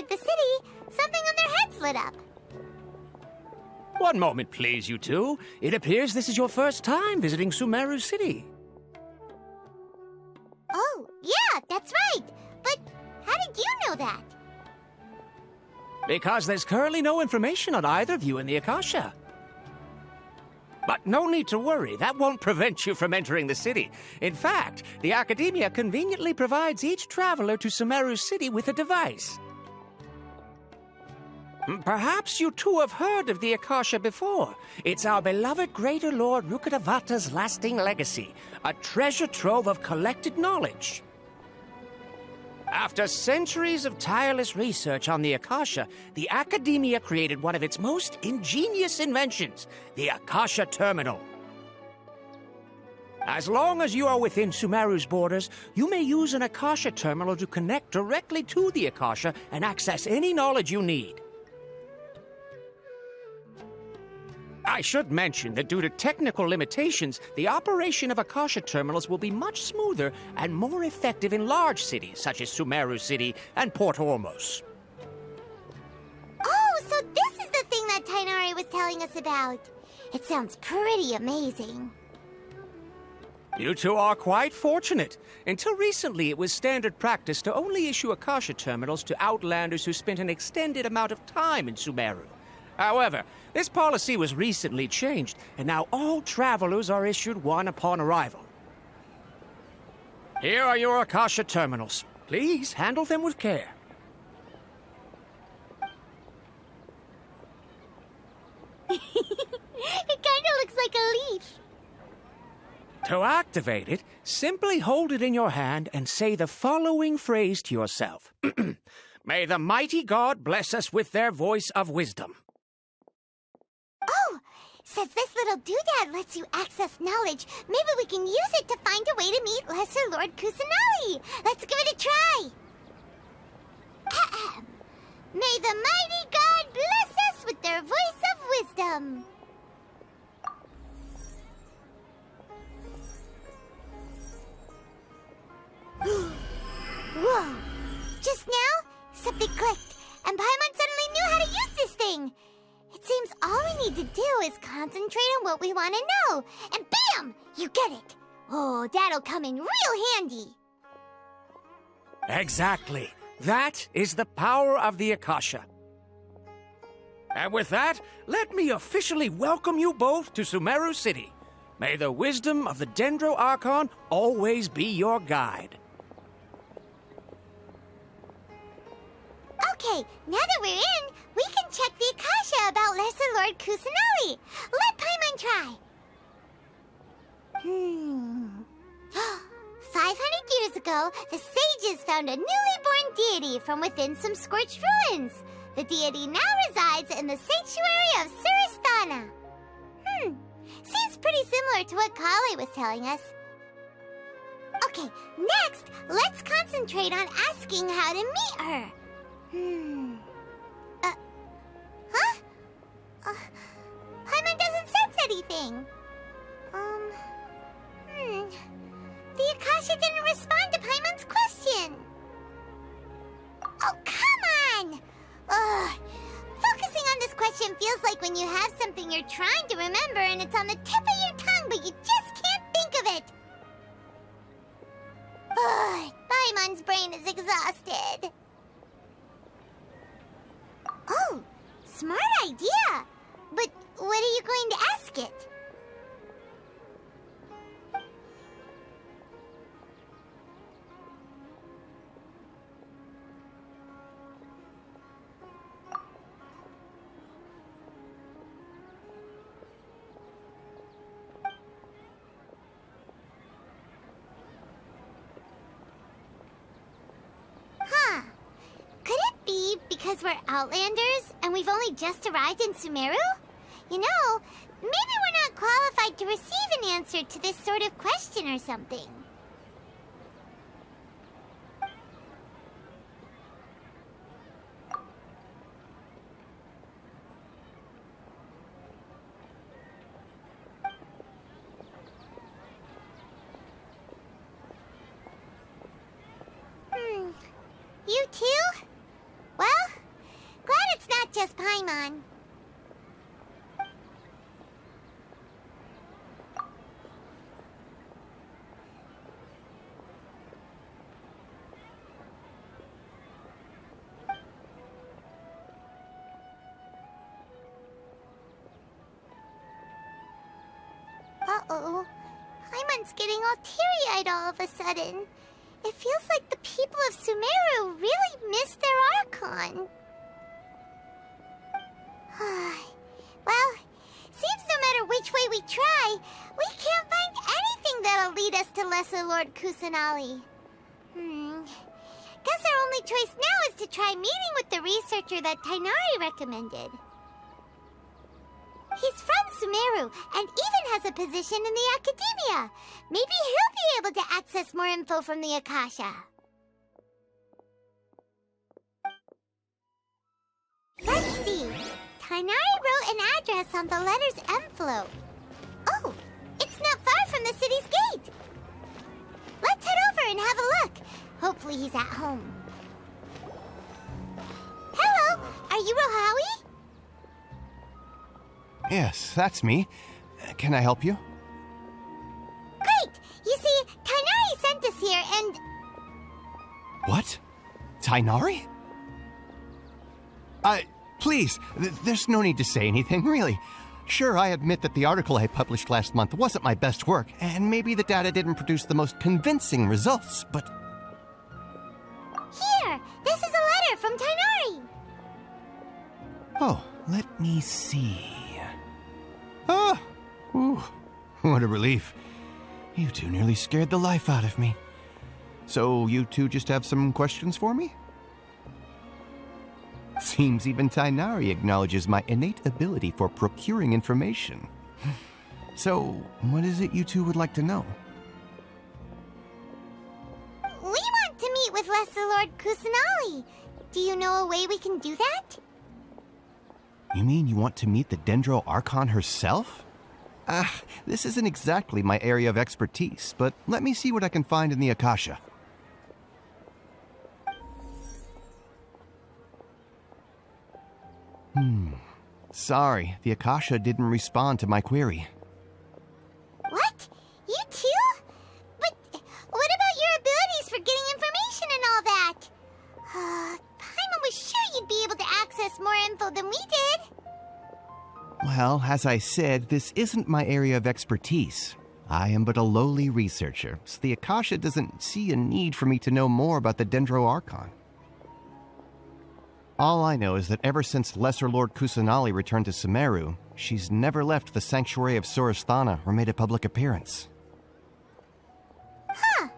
entered the city, something on their heads lit up. One moment, please, you two. It appears this is your first time visiting Sumeru City. Oh, yeah, that's right. But how did you know that? Because there's currently no information on either of you in the Akasha. But no need to worry, that won't prevent you from entering the city. In fact, the Academia conveniently provides each traveler to Sumeru City with a device. Perhaps you two have heard of the Akasha before. It's our beloved Greater Lord Rukkhadevata's lasting legacy, a treasure trove of collected knowledge. After centuries of tireless research on the Akasha, the Academia created one of its most ingenious inventions, the Akasha Terminal. As long as you are within Sumeru's borders, you may use an Akasha Terminal to connect directly to the Akasha and access any knowledge you need. I should mention that due to technical limitations, the operation of Akasha terminals will be much smoother and more effective in large cities such as Sumeru City and Port Ormos. Oh, so this is the thing that Tighnari was telling us about. It sounds pretty amazing. You two are quite fortunate. Until recently, it was standard practice to only issue Akasha terminals to outlanders who spent an extended amount of time in Sumeru. However, this policy was recently changed, and now all travelers are issued one upon arrival. Here are your Akasha terminals. Please handle them with care. It kinda looks like a leaf. To activate it, simply hold it in your hand and say the following phrase to yourself. May the mighty God bless us with their voice of wisdom. Oh, since this little doodad lets you access knowledge, maybe we can use it to find a way to meet Lesser Lord Kusanali. Let's give it a try. Ahem. May the mighty God bless us with their voice of wisdom. Whoa! Just now, something clicked, and Paimon suddenly knew how to use this thing. It seems all we need to do is concentrate on what we want to know, and bam! You get it! Oh, that'll come in real handy! Exactly. That is the power of the Akasha. And with that, let me officially welcome you both to Sumeru City. May the wisdom of the Dendro Archon always be your guide. Okay, now that we're in, we can check the Akasha about Lesser Lord Kusanali. Let Paimon try. 500 years ago, the sages found a newly born deity from within some scorched ruins. The deity now resides in the sanctuary of Surasthana. Seems pretty similar to what Kali was telling us. Okay, next, let's concentrate on asking how to meet her. Paimon doesn't sense anything. The Akasha didn't respond to Paimon's question. Oh, come on! Ugh. Focusing on this question feels like when you have something you're trying to remember and it's on the tip of your tongue, but you just can't think of it. Ugh, Paimon's brain is exhausted. Oh, smart idea. But what are you going to ask it? Huh. Could it be because we're Outlanders and we've only just arrived in Sumeru? You know, maybe we're not qualified to receive an answer to this sort of question or something. You too? Well, not just Paimon. Uh-oh. Paimon's getting all teary-eyed all of a sudden. It feels like the people of Sumeru really missed their Archon. Well, seems no matter which way we try, we can't find anything that'll lead us to Lesser Lord Kusanali. Guess our only choice now is to try meeting with the researcher that Tighnari recommended. He's from Sumeru and even has a position in the Academia. Maybe he'll be able to access more info from the Akasha. Let's see. Tighnari wrote an address on the letter's envelope. Oh, it's not far from the city's gate. Let's head over and have a look. Hopefully he's at home. Hello, are you Rohawi? Yes, that's me. Can I help you? Great! You see, Tighnari sent us here and... What? Tighnari? Please, there's no need to say anything, really. Sure, I admit that the article I published last month wasn't my best work, and maybe the data didn't produce the most convincing results, but... Here! This is a letter from Tighnari! Oh, let me see... Oh! Ooh, what a relief. You two nearly scared the life out of me. So you two just have some questions for me? Seems even Tighnari acknowledges my innate ability for procuring information. So, what is it you two would like to know? We want to meet with Lesser Lord Kusanali. Do you know a way we can do that? You mean you want to meet the Dendro Archon herself? This isn't exactly my area of expertise, but let me see what I can find in the Akasha. Sorry, the Akasha didn't respond to my query. What? You too? But what about your abilities for getting information and all that? Paimon was sure you'd be able to access more info than we did. Well, as I said, this isn't my area of expertise. I am but a lowly researcher, so the Akasha doesn't see a need for me to know more about the Dendro Archon. All I know is that ever since Lesser Lord Kusanali returned to Sumeru, she's never left the Sanctuary of Surasthana or made a public appearance. Huh.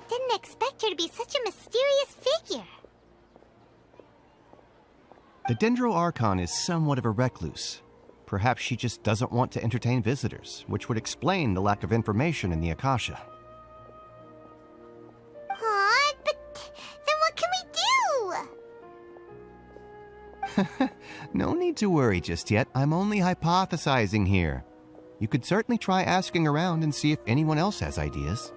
Didn't expect her to be such a mysterious figure. The Dendro Archon is somewhat of a recluse. Perhaps she just doesn't want to entertain visitors, which would explain the lack of information in the Akasha. Aw, but then what can we do? No need to worry just yet. I'm only hypothesizing here. You could certainly try asking around and see if anyone else has ideas.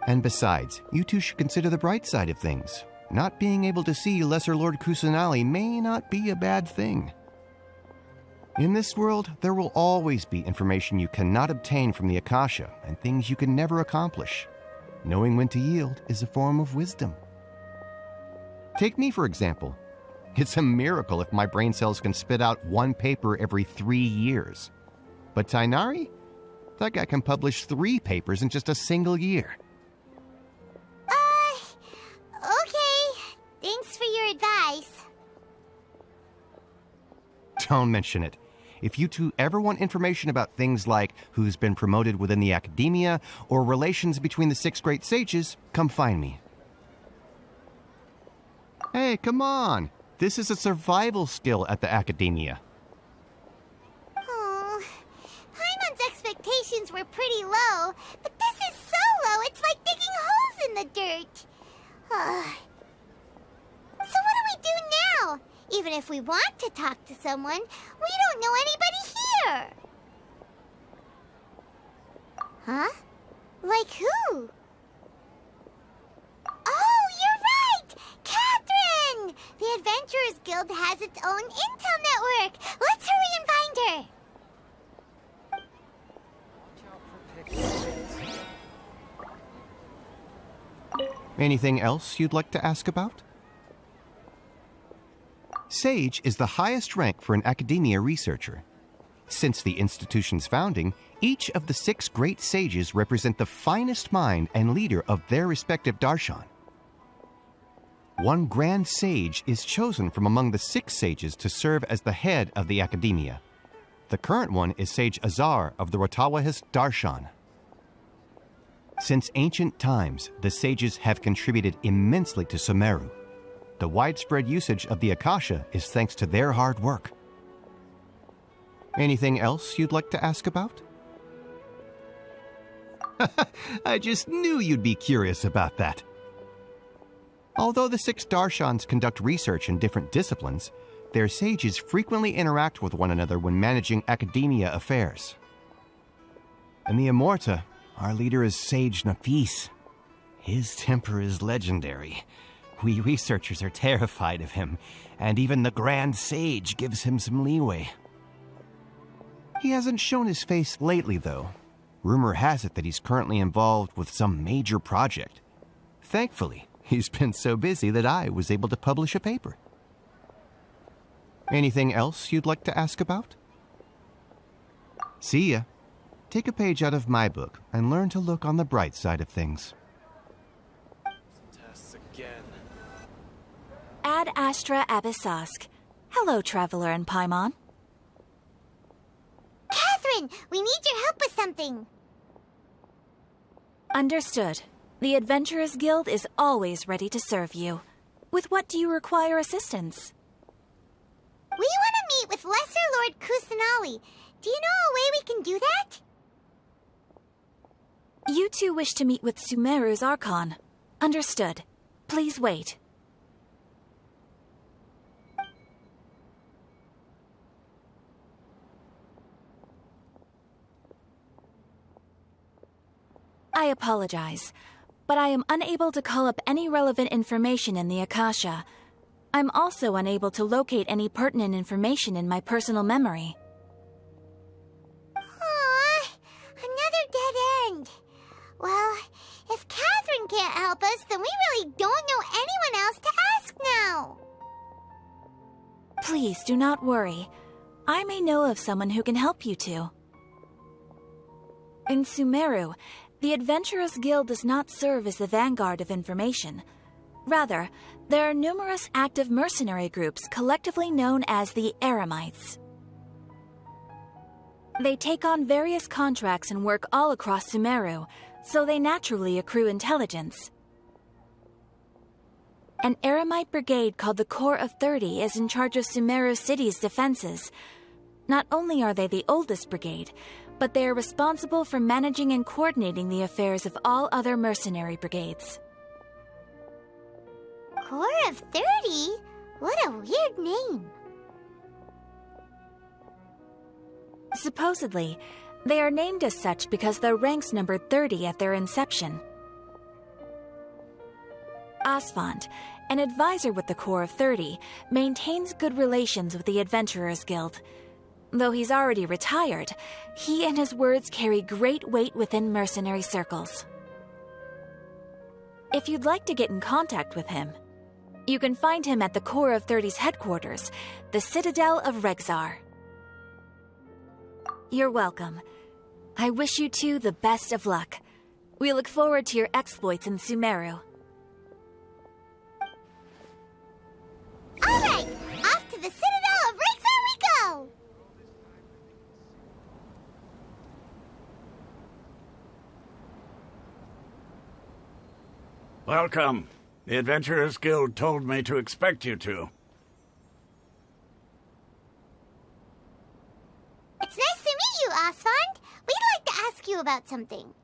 And besides, you two should consider the bright side of things. Not being able to see Lesser Lord Kusanali may not be a bad thing. In this world, there will always be information you cannot obtain from the Akasha and things you can never accomplish. Knowing when to yield is a form of wisdom. Take me, for example. It's a miracle if my brain cells can spit out one paper every 3 years. But Tighnari? That guy can publish 3 papers in just a single year. Okay. Thanks for your advice. Don't mention it. If you two ever want information about things like who's been promoted within the Academia or relations between the 6 great sages, come find me. Hey, come on! This is a survival skill at the Academia. Oh, Paimon's expectations were pretty low, but this is so low it's like digging holes in the dirt. So what do we do now? Even if we want to talk to someone, we don't know anybody here. Huh? Like who? Oh, you're right! Catherine! The Adventurer's Guild has its own intel network. Let's hurry and find her. Anything else you'd like to ask about? Sage is the highest rank for an academia researcher. Since the institution's founding, each of the 6 great sages represent the finest mind and leader of their respective darshan. One grand sage is chosen from among the 6 sages to serve as the head of the academia. The current one is Sage Azar of the Rotawahist Darshan. Since ancient times, the sages have contributed immensely to Sumeru. The widespread usage of the Akasha is thanks to their hard work. Anything else you'd like to ask about? I just knew you'd be curious about that. Although the 6 Darshans conduct research in different disciplines, their sages frequently interact with one another when managing academia affairs. In the Amurta, our leader is Sage Nafis. His temper is legendary. We researchers are terrified of him, and even the Grand Sage gives him some leeway. He hasn't shown his face lately, though. Rumor has it that he's currently involved with some major project. Thankfully, he's been so busy that I was able to publish a paper. Anything else you'd like to ask about? See ya. Take a page out of my book and learn to look on the bright side of things. Tests again. Ad Astra Abyssosque. Hello, Traveler and Paimon. Catherine, we need your help with something. Understood. The Adventurers Guild is always ready to serve you. With what do you require assistance? We want to meet with Lesser Lord Kusanali. Do you know a way we can do that? You two wish to meet with Sumeru's Archon. Understood. Please wait. I apologize, but I am unable to call up any relevant information in the Akasha. I'm also unable to locate any pertinent information in my personal memory. Aww, another dead end. Well, if Catherine can't help us, then we really don't know anyone else to ask now. Please do not worry. I may know of someone who can help you two. In Sumeru, the Adventurers Guild does not serve as the vanguard of information. Rather, there are numerous active mercenary groups collectively known as the Eremites. They take on various contracts and work all across Sumeru, so they naturally accrue intelligence. An Eremite brigade called the Corps of 30 is in charge of Sumeru City's defenses. Not only are they the oldest brigade, but they are responsible for managing and coordinating the affairs of all other mercenary brigades. Corps of 30? What a weird name. Supposedly, they are named as such because their ranks numbered 30 at their inception. Asfand, an advisor with the Corps of 30, maintains good relations with the Adventurers Guild. Though he's already retired, he and his words carry great weight within mercenary circles. If you'd like to get in contact with him, you can find him at the Corps of 30's headquarters, the Citadel of Rexar. You're welcome. I wish you two the best of luck. We look forward to your exploits in Sumeru. All right, off to the Citadel of Rexar we go! Welcome. The Adventurers Guild told me to expect you two. It's nice to meet you, Asfand. We'd like to ask you about something.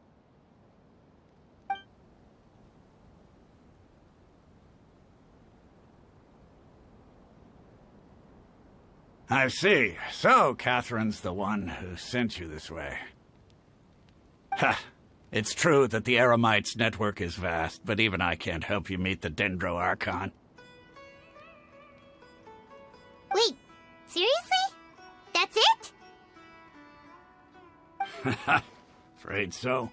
I see. So, Catherine's the one who sent you this way. Ha! It's true that the Eremites' network is vast, but even I can't help you meet the Dendro Archon. Wait, seriously? That's it? Afraid so.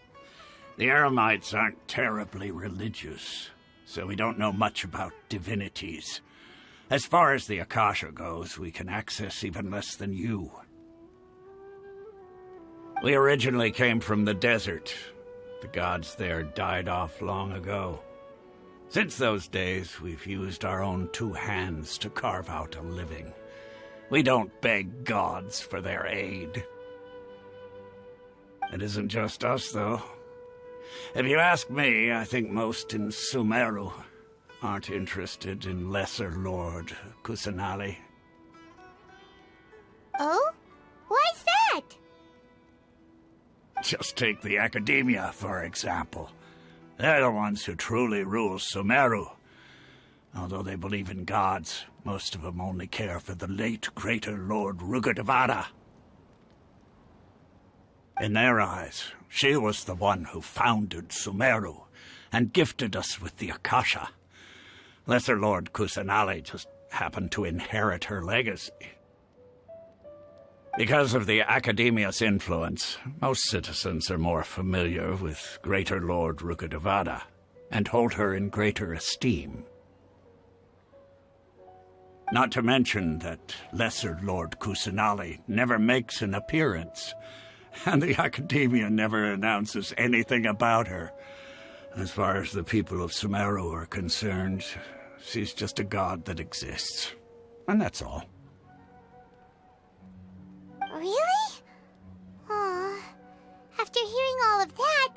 The Eremites aren't terribly religious, so we don't know much about divinities. As far as the Akasha goes, we can access even less than you. We originally came from the desert. The gods there died off long ago. Since those days, we've used our own 2 hands to carve out a living. We don't beg gods for their aid. It isn't just us, though. If you ask me, I think most in Sumeru aren't interested in Lesser Lord Kusanali. Oh? Why's that? Just take the Academia, for example. They're the ones who truly rule Sumeru. Although they believe in gods, most of them only care for the late Greater Lord Rukkhadevata. In their eyes, she was the one who founded Sumeru and gifted us with the Akasha. Lesser Lord Kusanali just happened to inherit her legacy. Because of the Academia's influence, most citizens are more familiar with Greater Lord Rukkhadevata and hold her in greater esteem. Not to mention that Lesser Lord Kusanali never makes an appearance, and the Academia never announces anything about her. As far as the people of Sumeru are concerned, she's just a god that exists. And that's all. Really? Aw. After hearing all of that,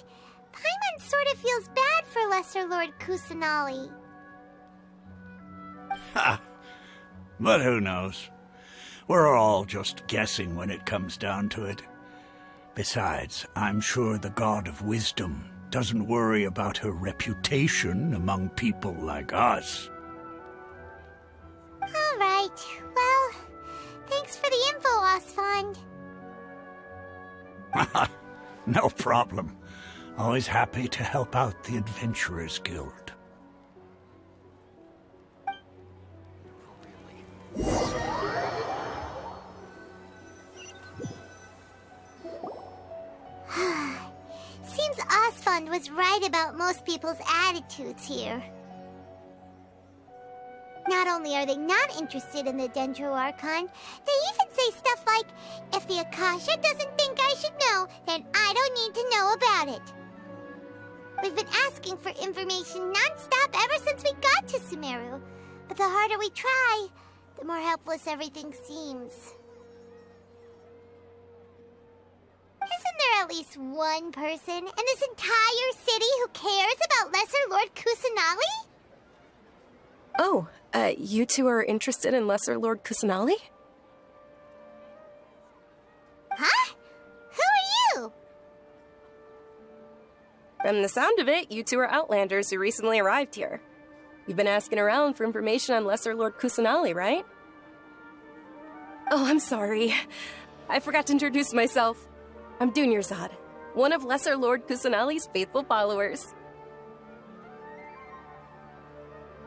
Paimon sort of feels bad for Lesser Lord Kusanali. Ha! But who knows? We're all just guessing when it comes down to it. Besides, I'm sure the God of Wisdom doesn't worry about her reputation among people like us. All right. Well, thanks for the info, Osfond. No problem. Always happy to help out the Adventurers Guild. Seems Osfond was right about most people's attitudes here. Not only are they not interested in the Dendro Archon, they even say stuff like, if the Akasha doesn't think I should know, then I don't need to know about it. We've been asking for information non-stop ever since we got to Sumeru, but the harder we try, the more helpless everything seems. Isn't there at least one person in this entire city who cares about Lesser Lord Kusanali? Oh, you two are interested in Lesser Lord Kusanali? Huh? Who are you? From the sound of it, you two are Outlanders who recently arrived here. You've been asking around for information on Lesser Lord Kusanali, right? Oh, I'm sorry. I forgot to introduce myself. I'm Dunyarzad, one of Lesser Lord Kusanali's faithful followers.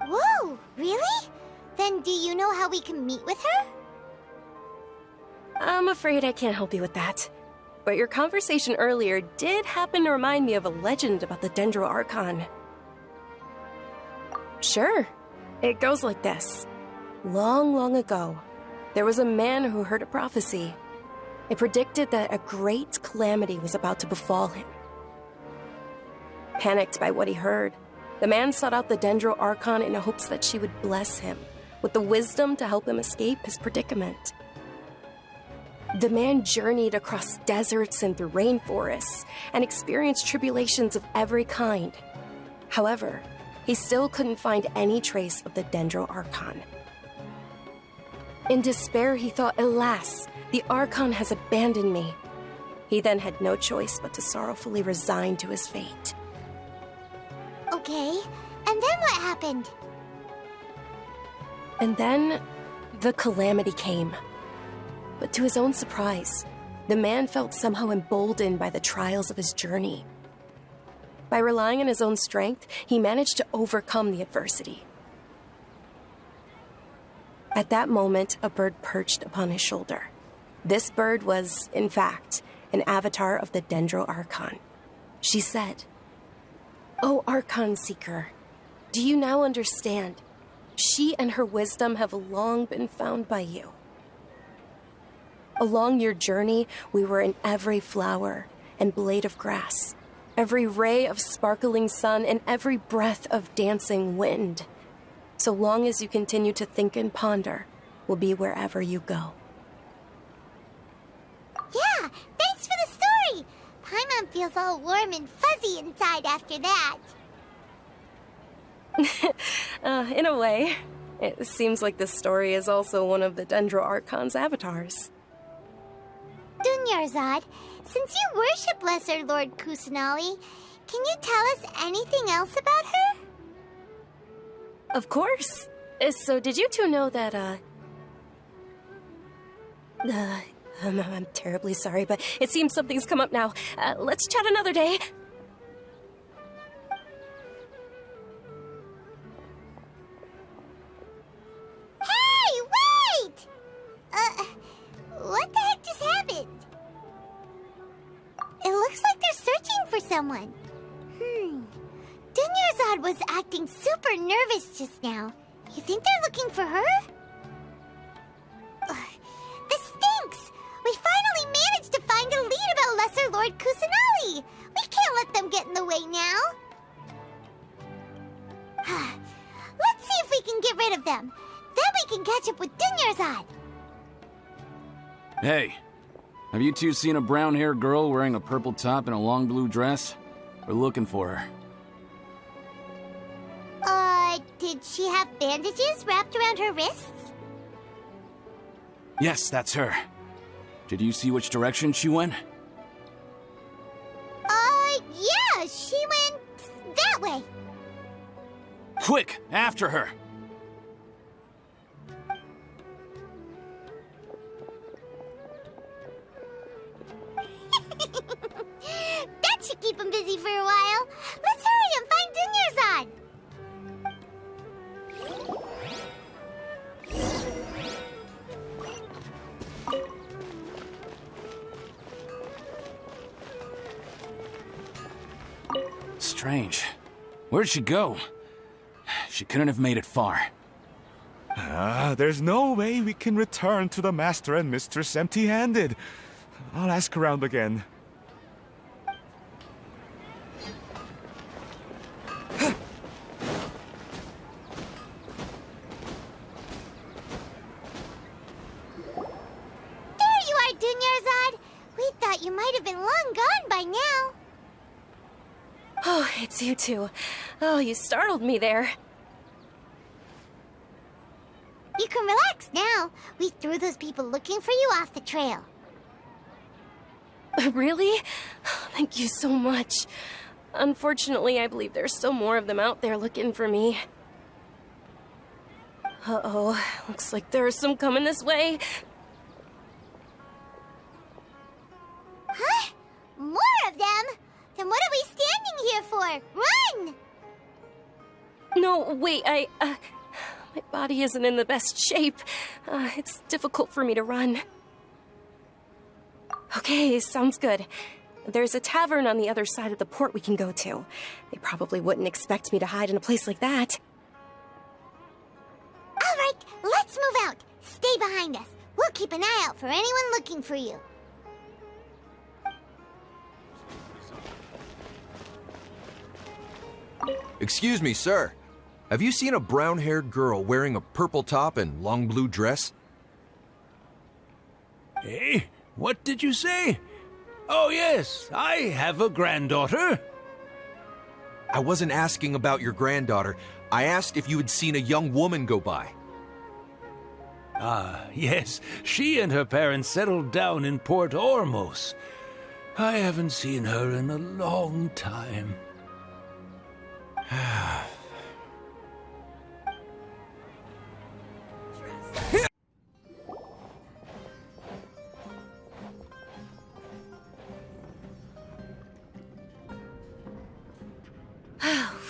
Whoa, really? Then do you know how we can meet with her? I'm afraid I can't help you with that. But your conversation earlier did happen to remind me of a legend about the Dendro Archon. Sure. It goes like this. Long, long ago, there was a man who heard a prophecy. It predicted that a great calamity was about to befall him. Panicked by what he heard, the man sought out the Dendro Archon in hopes that she would bless him with the wisdom to help him escape his predicament. The man journeyed across deserts and through rainforests and experienced tribulations of every kind. However, he still couldn't find any trace of the Dendro Archon. In despair, he thought, alas, the Archon has abandoned me. He then had no choice but to sorrowfully resign to his fate. Okay, and then what happened? And then, the calamity came. But to his own surprise, the man felt somehow emboldened by the trials of his journey. By relying on his own strength, he managed to overcome the adversity. At that moment, a bird perched upon his shoulder. This bird was, in fact, an avatar of the Dendro Archon. She said, "O Archon Seeker, do you now understand? She and her wisdom have long been found by you. Along your journey, we were in every flower and blade of grass, every ray of sparkling sun, and every breath of dancing wind. So long as you continue to think and ponder, we'll be wherever you go." Yeah, thanks for the story! Paimon feels all warm and fuzzy inside after that. In a way, it seems like this story is also one of the Dendro Archon's avatars. Dunyarzad, since you worship Lesser Lord Kusanali, can you tell us anything else about her? Of course. So did you two know that, I'm terribly sorry, but it seems something's come up now. Let's chat another day. Hey, wait! What the heck just happened? It looks like they're searching for someone. Dunyarzad was acting super nervous just now. You think they're looking for her? This stinks! We finally managed to find a lead about Lesser Lord Kusanali! We can't let them get in the way now! Let's see if we can get rid of them. Then we can catch up with Dunyarzad! Hey, have you two seen a brown-haired girl wearing a purple top and a long blue dress? We're looking for her. Did she have bandages wrapped around her wrists? Yes, that's her. Did you see which direction she went? Yeah, she went that way. Quick, after her! That should keep him busy for a while. Let's hurry and find Dunyarzad. Strange. Where'd she go? She couldn't have made it far. There's no way we can return to the Master and Mistress empty-handed. I'll ask around again. There you are, Dunyarzad. We thought you might have been long gone by now. Oh, it's you two. Oh, you startled me there. You can relax now. We threw those people looking for you off the trail. Really? Thank you so much. Unfortunately, I believe there's still more of them out there looking for me. Uh-oh, looks like there's some coming this way. Huh? More of them? Then what are we standing here for? Run! No, wait, my body isn't in the best shape. It's difficult for me to run. Okay, sounds good. There's a tavern on the other side of the port we can go to. They probably wouldn't expect me to hide in a place like that. All right, let's move out. Stay behind us. We'll keep an eye out for anyone looking for you. Excuse me, sir. Have you seen a brown-haired girl wearing a purple top and long blue dress? Hey, what did you say? Oh, yes, I have a granddaughter. I wasn't asking about your granddaughter. I asked if you had seen a young woman go by. Ah, yes, she and her parents settled down in Port Ormos. I haven't seen her in a long time.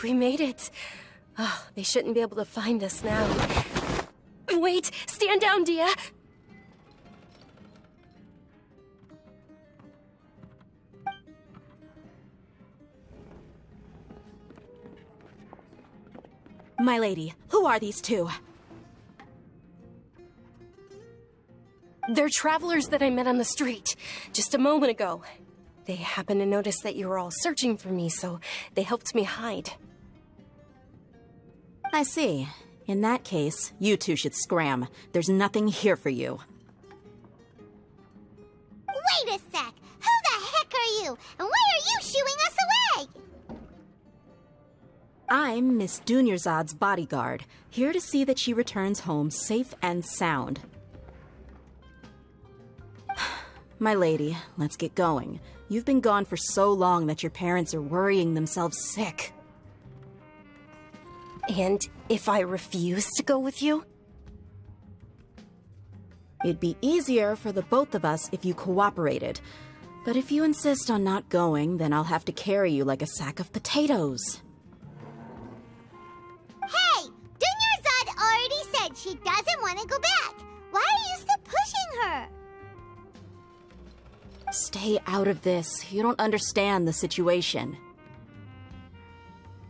We made it. Oh, they shouldn't be able to find us now. Wait, stand down, Dia. My lady, who are these two? They're travelers that I met on the street just a moment ago. They happened to notice that you were all searching for me, so they helped me hide. I see. In that case, you two should scram. There's nothing here for you. Wait a sec! Who the heck are you? And why are you shooing us away? I'm Miss Dunyarzad's bodyguard, here to see that she returns home safe and sound. My lady, let's get going. You've been gone for so long that your parents are worrying themselves sick. And if I refuse to go with you? It'd be easier for the both of us if you cooperated. But if you insist on not going, then I'll have to carry you like a sack of potatoes. Hey! Dunyarzad already said she doesn't want to go back. Why are you still pushing her? Stay out of this. You don't understand the situation.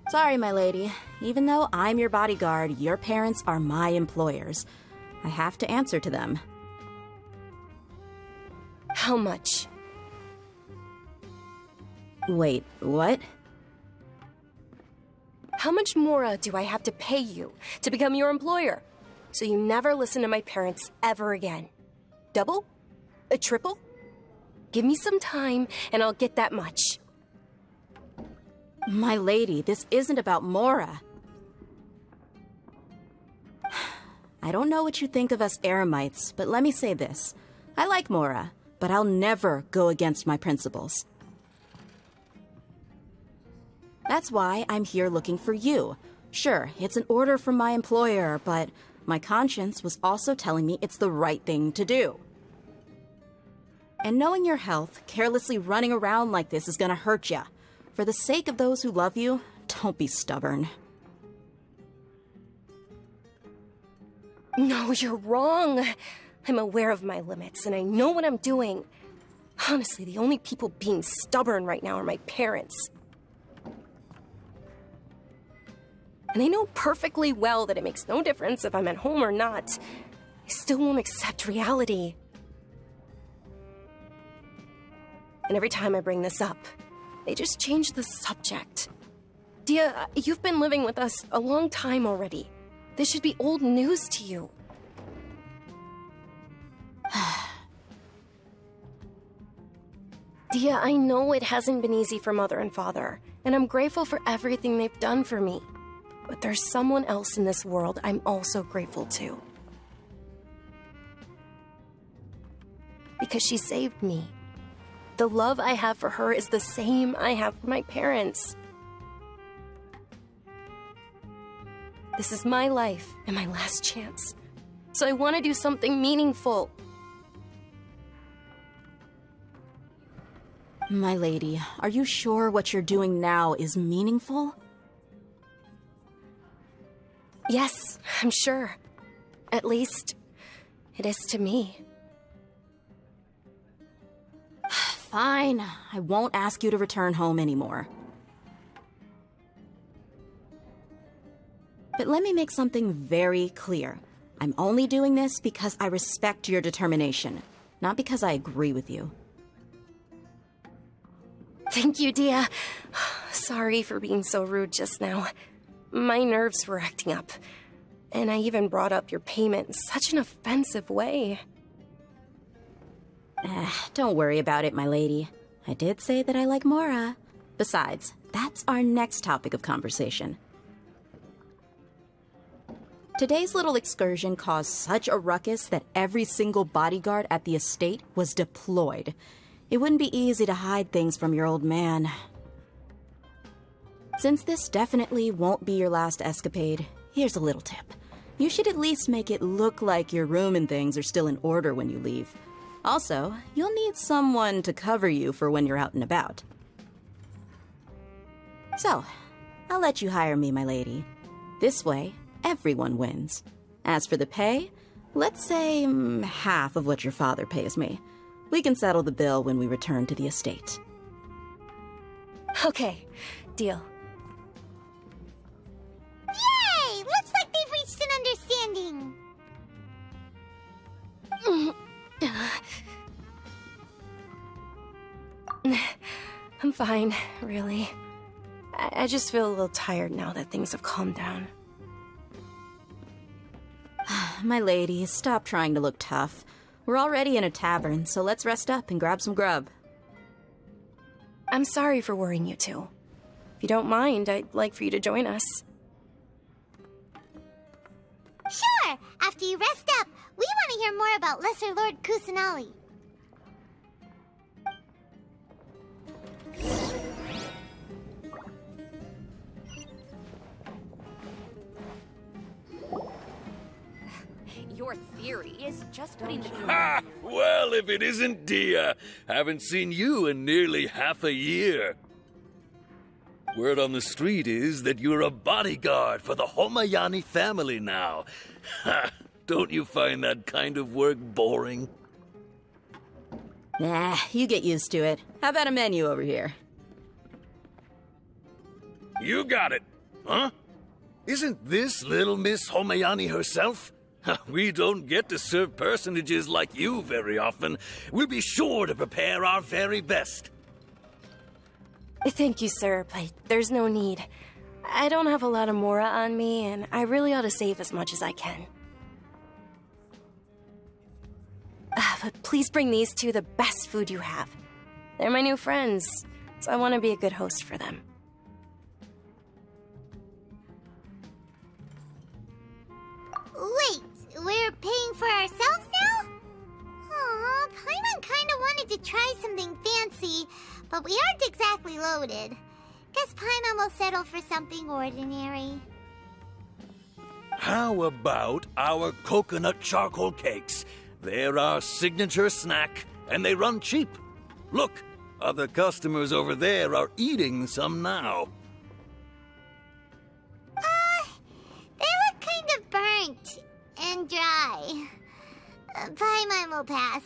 Sorry, my lady. Even though I'm your bodyguard, your parents are my employers. I have to answer to them. How much? Wait, what? How much more do I have to pay you to become your employer? So you never listen to my parents ever again. Double? A triple? Give me some time and I'll get that much. My lady, this isn't about Mora. I don't know what you think of us Eremites, but let me say this. I like Mora, but I'll never go against my principles. That's why I'm here looking for you. Sure, it's an order from my employer, but my conscience was also telling me it's the right thing to do. And knowing your health, carelessly running around like this is gonna hurt ya. For the sake of those who love you, don't be stubborn. No, you're wrong. I'm aware of my limits, and I know what I'm doing. Honestly, the only people being stubborn right now are my parents. And I know perfectly well that it makes no difference if I'm at home or not. I still won't accept reality. And every time I bring this up, they just change the subject. Dia, you've been living with us a long time already. This should be old news to you. Dia, I know it hasn't been easy for Mother and Father, and I'm grateful for everything they've done for me. But there's someone else in this world I'm also grateful to. Because she saved me. The love I have for her is the same I have for my parents. This is my life and my last chance. So I want to do something meaningful. My lady, are you sure what you're doing now is meaningful? Yes, I'm sure. At least, it is to me. Fine. I won't ask you to return home anymore. But let me make something very clear. I'm only doing this because I respect your determination, not because I agree with you. Thank you, Dia. Sorry for being so rude just now. My nerves were acting up. And I even brought up your payment in such an offensive way. Don't worry about it, my lady. I did say that I like Mora. Besides, that's our next topic of conversation. Today's little excursion caused such a ruckus that every single bodyguard at the estate was deployed. It wouldn't be easy to hide things from your old man. Since this definitely won't be your last escapade, here's a little tip. You should at least make it look like your room and things are still in order when you leave. Also, you'll need someone to cover you for when you're out and about. So, I'll let you hire me, my lady. This way, everyone wins. As for the pay, let's say half of what your father pays me. We can settle the bill when we return to the estate. Okay, deal. Yay! Looks like they've reached an understanding. I'm fine, really. I just feel a little tired now that things have calmed down. My lady, stop trying to look tough. We're already in a tavern, so let's rest up and grab some grub. I'm sorry for worrying you two. If you don't mind, I'd like for you to join us. Sure! After you rest up, we want to hear more about Lesser Lord Kusanali. Your theory is just putting the... Ha! Well, if it isn't Dia. Haven't seen you in nearly half a year. Word on the street is that you're a bodyguard for the Homayani family now. Ha! Don't you find that kind of work boring? Nah, you get used to it. How about a menu over here? You got it, huh? Isn't this little Miss Homayani herself? We don't get to serve personages like you very often. We'll be sure to prepare our very best. Thank you, sir, but there's no need. I don't have a lot of mora on me, and I really ought to save as much as I can. But please bring these two the best food you have. They're my new friends, so I want to be a good host for them. Wait, we're paying for ourselves now? Aw, Paimon kinda wanted to try something fancy, but we aren't exactly loaded. Guess Paimon will settle for something ordinary. How about our coconut charcoal cakes? They're our signature snack, and they run cheap. Look, other customers over there are eating some now. They look kind of burnt and dry. Paimon will pass.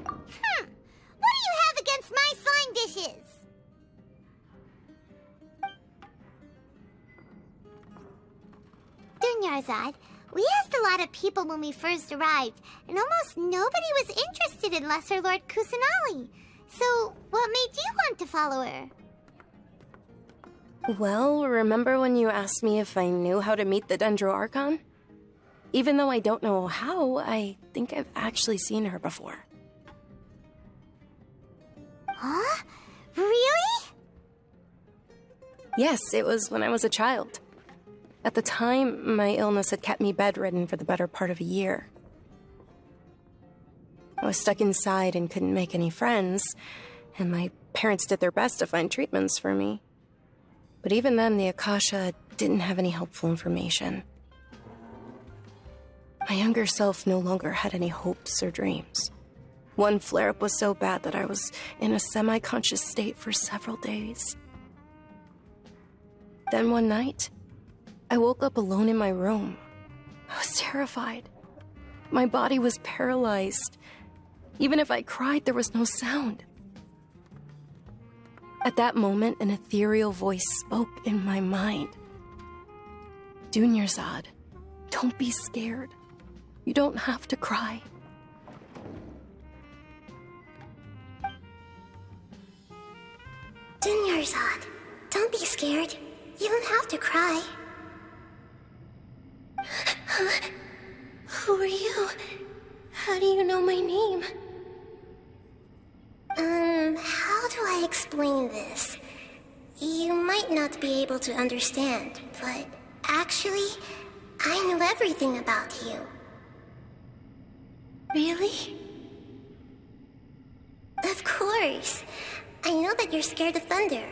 What do you have against my slime dishes? Dunyarzad, we asked a lot of people when we first arrived, and almost nobody was interested in Lesser Lord Kusanali. So, what made you want to follow her? Well, remember when you asked me if I knew how to meet the Dendro Archon? Even though I don't know how, I think I've actually seen her before. Huh? Really? Yes, it was when I was a child. At the time, my illness had kept me bedridden for the better part of a year. I was stuck inside and couldn't make any friends, and my parents did their best to find treatments for me. But even then, the Akasha didn't have any helpful information. My younger self no longer had any hopes or dreams. One flare-up was so bad that I was in a semi-conscious state for several days. Then one night, I woke up alone in my room. I was terrified. My body was paralyzed. Even if I cried, there was no sound. At that moment, an ethereal voice spoke in my mind. Dunyarzad, don't be scared. You don't have to cry. Dunyarzad, don't be scared. You don't have to cry. Who are you? How do you know my name? How do I explain this? You might not be able to understand, but actually, I know everything about you. Really? Of course. I know that you're scared of thunder,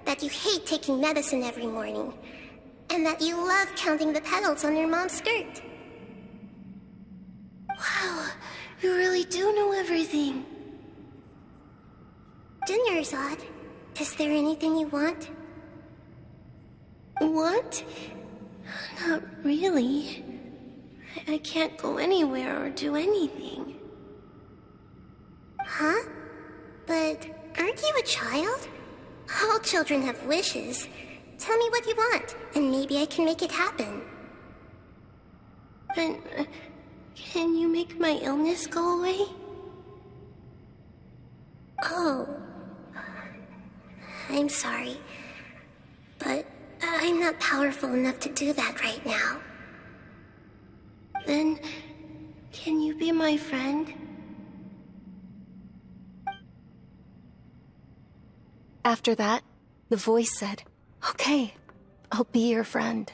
that you hate taking medicine every morning, and that you love counting the petals on your mom's skirt. Wow, you really do know everything. Dunyarzad, is there anything you want? Want? Not really. I can't go anywhere or do anything. Huh? But aren't you a child? All children have wishes. Tell me what you want, and maybe I can make it happen. But can you make my illness go away? Oh. I'm sorry. But I'm not powerful enough to do that right now. Then, can you be my friend? After that, the voice said, "Okay, I'll be your friend."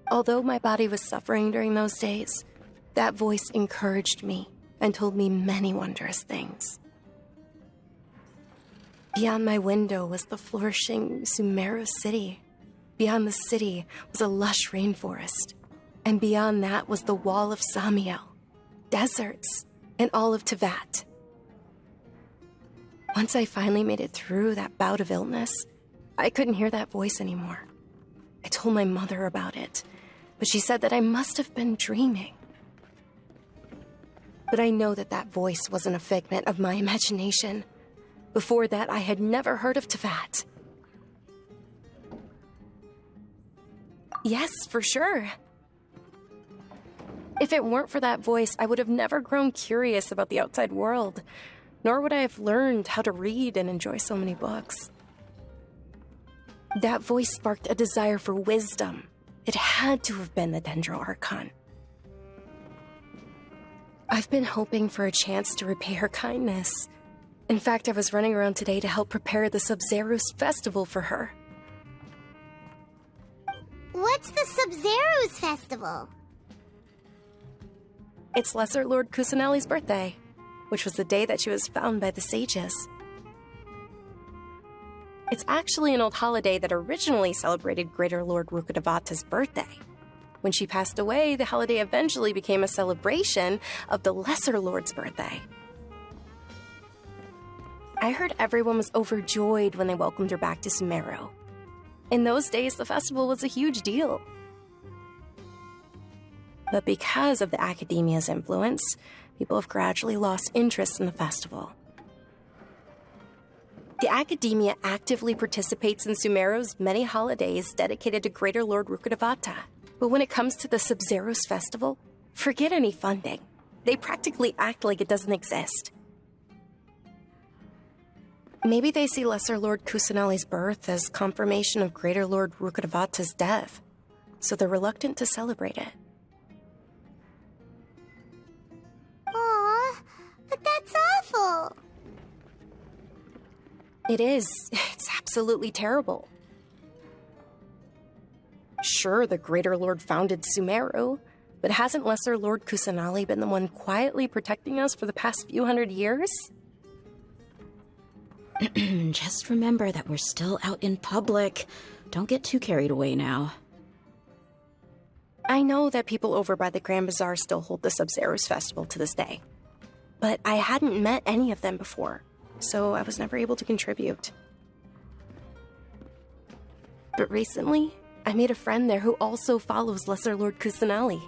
Although my body was suffering during those days, that voice encouraged me and told me many wondrous things. Beyond my window was the flourishing Sumeru city. Beyond the city was a lush rainforest. And beyond that was the wall of Samiel, deserts, and all of Teyvat. Once I finally made it through that bout of illness, I couldn't hear that voice anymore. I told my mother about it, but she said that I must have been dreaming. But I know that that voice wasn't a figment of my imagination. Before that, I had never heard of Teyvat. Yes, for sure. If it weren't for that voice, I would have never grown curious about the outside world, nor would I have learned how to read and enjoy so many books. That voice sparked a desire for wisdom. It had to have been the Dendro Archon. I've been hoping for a chance to repay her kindness. In fact, I was running around today to help prepare the Sub-Zerus festival for her. What's the Sub-Zerus festival? It's Lesser Lord Kusanali's birthday, which was the day that she was found by the sages. It's actually an old holiday that originally celebrated Greater Lord Rukkhadevata's birthday. When she passed away, the holiday eventually became a celebration of the Lesser Lord's birthday. I heard everyone was overjoyed when they welcomed her back to Sumeru. In those days, the festival was a huge deal. But because of the Academia's influence, people have gradually lost interest in the festival. The Academia actively participates in Sumeru's many holidays dedicated to Greater Lord Rukkhadevata. But when it comes to the Sub-Zerus festival, forget any funding. They practically act like it doesn't exist. Maybe they see Lesser Lord Kusanali's birth as confirmation of Greater Lord Rukkhadevata's death, so they're reluctant to celebrate it. Aw, but that's awful. It is. It's absolutely terrible. Sure, the Greater Lord founded Sumeru, but hasn't Lesser Lord Kusanali been the one quietly protecting us for the past few hundred years? Just remember that we're still out in public. Don't get too carried away now. I know that people over by the Grand Bazaar still hold the Sub-Zerus festival to this day, but I hadn't met any of them before, so I was never able to contribute. But recently, I made a friend there who also follows Lesser Lord Kusanali.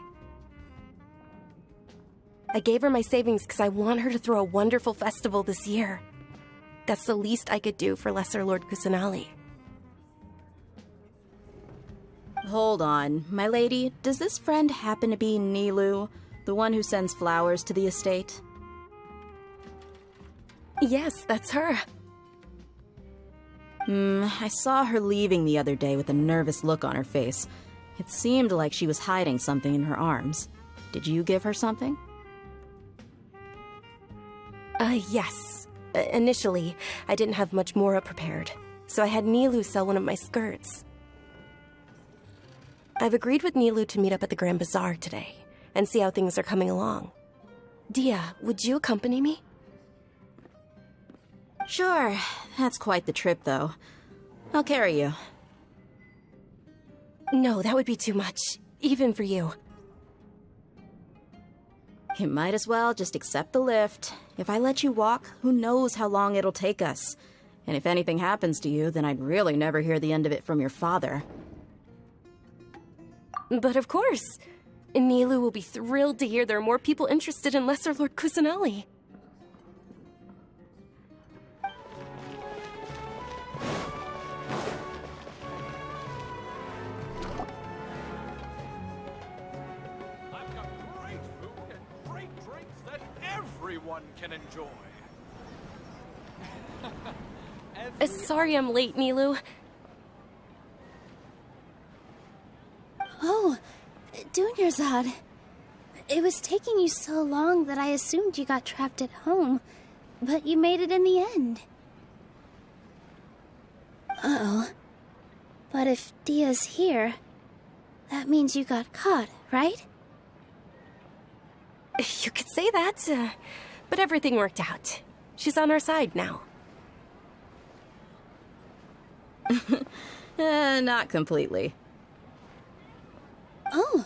I gave her my savings because I want her to throw a wonderful festival this year. That's the least I could do for Lesser Lord Kusanali. Hold on, my lady. Does this friend happen to be Nilou, the one who sends flowers to the estate? Yes, that's her. I saw her leaving the other day with a nervous look on her face. It seemed like she was hiding something in her arms. Did you give her something? Yes. Initially, I didn't have much more prepared, so I had Nilou sell one of my skirts. I've agreed with Nilou to meet up at the Grand Bazaar today and see how things are coming along. Dia, would you accompany me? Sure. That's quite the trip, though. I'll carry you. No, that would be too much, even for you. You might as well just accept the lift. If I let you walk, who knows how long it'll take us. And if anything happens to you, then I'd really never hear the end of it from your father. But of course, Nilou will be thrilled to hear there are more people interested in Lesser Lord Kusanali. I've got great food and great drinks that everyone can enjoy. Sorry I'm late, Nilou. Oh, Dunyarzad. It was taking you so long that I assumed you got trapped at home, but you made it in the end. Uh-oh. But if Dia's here, that means you got caught, right? You could say that, but everything worked out. She's on our side now. Not completely. Oh,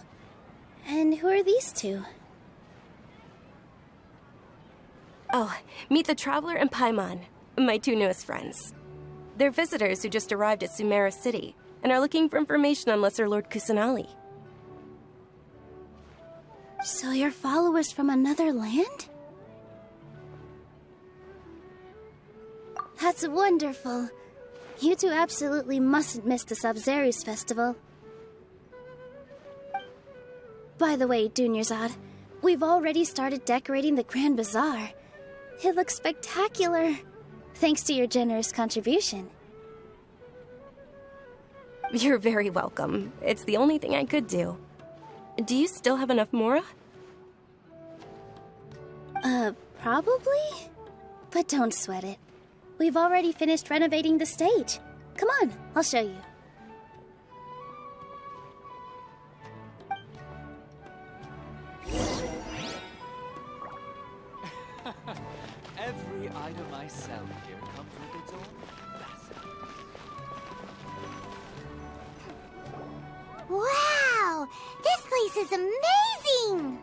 and who are these two? Oh, meet the Traveler and Paimon, my two newest friends. They're visitors who just arrived at Sumeru City and are looking for information on Lesser Lord Kusanali. So you're followers from another land? That's wonderful. You two absolutely mustn't miss the Sabzeruz festival. By the way, Dunyarzad, we've already started decorating the Grand Bazaar. It looks spectacular, thanks to your generous contribution. You're very welcome. It's the only thing I could do. Do you still have enough Mora? Probably? But don't sweat it. We've already finished renovating the stage. Come on, I'll show you. Every item I sell here comes with its own facet. Wow! This place is amazing!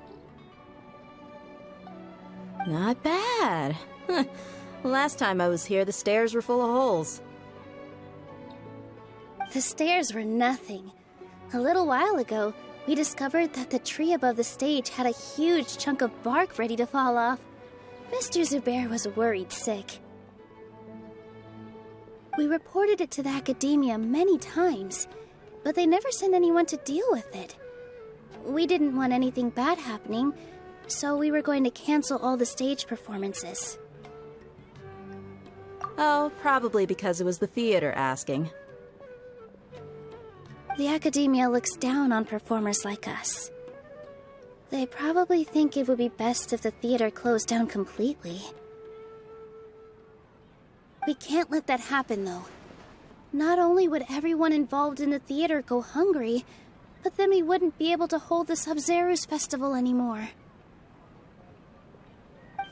Not bad. Last time I was here, the stairs were full of holes. The stairs were nothing. A little while ago, we discovered that the tree above the stage had a huge chunk of bark ready to fall off. Mr. Zubair was worried sick. We reported it to the academia many times, but they never sent anyone to deal with it. We didn't want anything bad happening, so we were going to cancel all the stage performances. Oh, probably because it was the theater asking. The academia looks down on performers like us. They probably think it would be best if the theater closed down completely. We can't let that happen, though. Not only would everyone involved in the theater go hungry, but then we wouldn't be able to hold the Sabzeruz festival anymore.